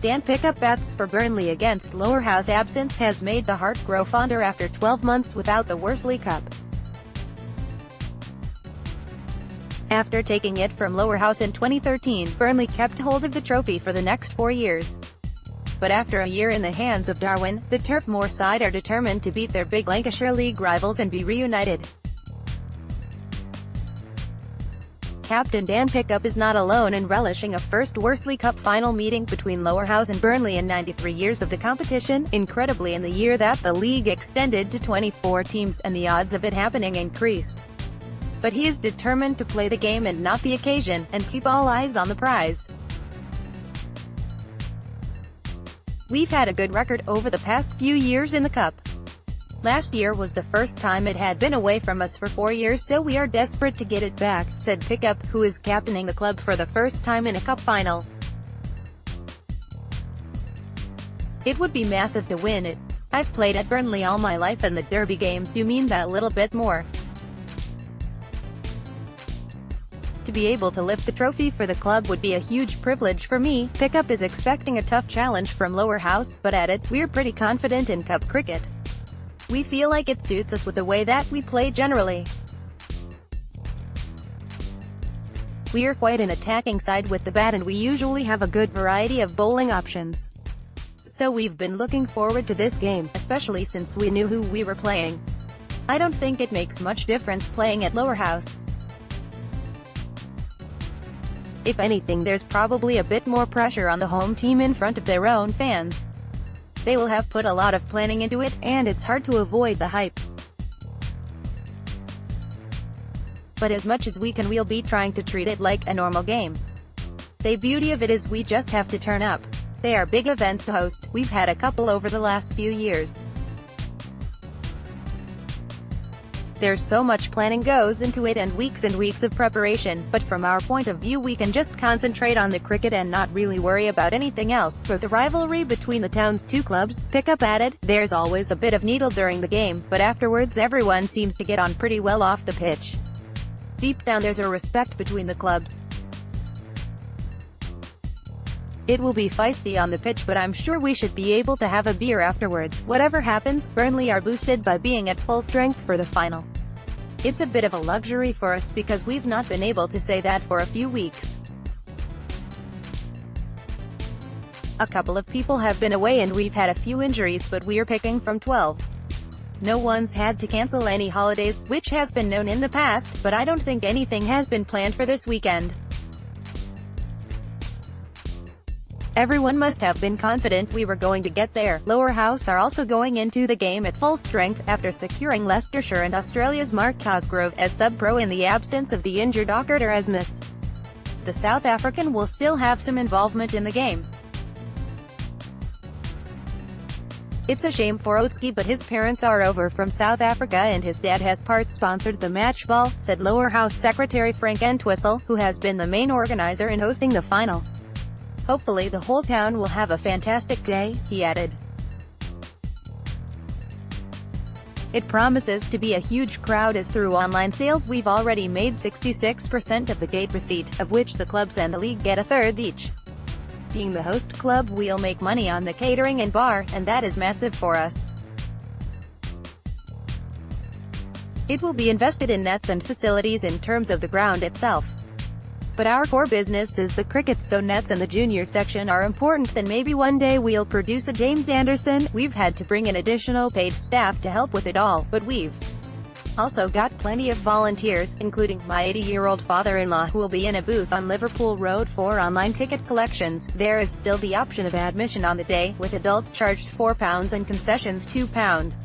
Dan Pickup bats for Burnley against Lowerhouse ABSENCE has made the heart grow fonder after 12 months without the Worsley Cup. After taking it from Lowerhouse in 2013, Burnley kept hold of the trophy for the next 4 years. But after a year in the hands of Darwen, the Turf Moor side are determined to beat their big Lancashire League rivals and be reunited. Captain Dan Pickup is not alone in relishing a first Worsley Cup final meeting between Lowerhouse and Burnley in 93 years of the competition, incredibly in the year that the league extended to 24 teams and the odds of it happening increased. But he is determined to play the game and not the occasion, and keep all eyes on the prize. We've had a good record over the past few years in the Cup. Last year was the first time it had been away from us for 4 years, so we are desperate to get it back, said Pickup, who is captaining the club for the first time in a cup final. It would be massive to win it. I've played at Burnley all my life and the derby games do mean that little bit more. To be able to lift the trophy for the club would be a huge privilege for me. Pickup is expecting a tough challenge from Lowerhouse, but added, we're pretty confident in cup cricket. We feel like it suits us with the way that we play generally. We are quite an attacking side with the bat and we usually have a good variety of bowling options. So we've been looking forward to this game, especially since we knew who we were playing. I don't think it makes much difference playing at Lowerhouse. If anything, there's probably a bit more pressure on the home team in front of their own fans. They will have put a lot of planning into it, and it's hard to avoid the hype. But as much as we can, we'll be trying to treat it like a normal game. The beauty of it is we just have to turn up. They are big events to host. We've had a couple over the last few years. There's so much planning goes into it and weeks of preparation, but from our point of view we can just concentrate on the cricket and not really worry about anything else. For the rivalry between the town's two clubs, Pickup added, there's always a bit of needle during the game, but afterwards everyone seems to get on pretty well off the pitch. Deep down there's a respect between the clubs. It will be feisty on the pitch, but I'm sure we should be able to have a beer afterwards. Whatever happens, Burnley are boosted by being at full strength for the final. It's a bit of a luxury for us because we've not been able to say that for a few weeks. A couple of people have been away and we've had a few injuries, but we're picking from 12. No one's had to cancel any holidays, which has been known in the past, but I don't think anything has been planned for this weekend. Everyone must have been confident we were going to get there. Lowerhouse are also going into the game at full strength, after securing Leicestershire and Australia's Mark Cosgrove as sub-pro in the absence of the injured Ockert Erasmus. The South African will still have some involvement in the game. It's a shame for Otski, but his parents are over from South Africa and his dad has part-sponsored the match ball, said Lowerhouse secretary Frank Entwistle, who has been the main organizer in hosting the final. Hopefully the whole town will have a fantastic day, he added. It promises to be a huge crowd as through online sales we've already made 66% of the gate receipt, of which the clubs and the league get a third each. Being the host club, we'll make money on the catering and bar, and that is massive for us. It will be invested in nets and facilities in terms of the ground itself. But our core business is the cricket, so nets and the junior section are important. Then maybe one day we'll produce a James Anderson. We've had to bring in additional paid staff to help with it all, but we've also got plenty of volunteers, including my 80-year-old father-in-law, who will be in a booth on Liverpool Road for online ticket collections. There is still the option of admission on the day, with adults charged £4 and concessions £2.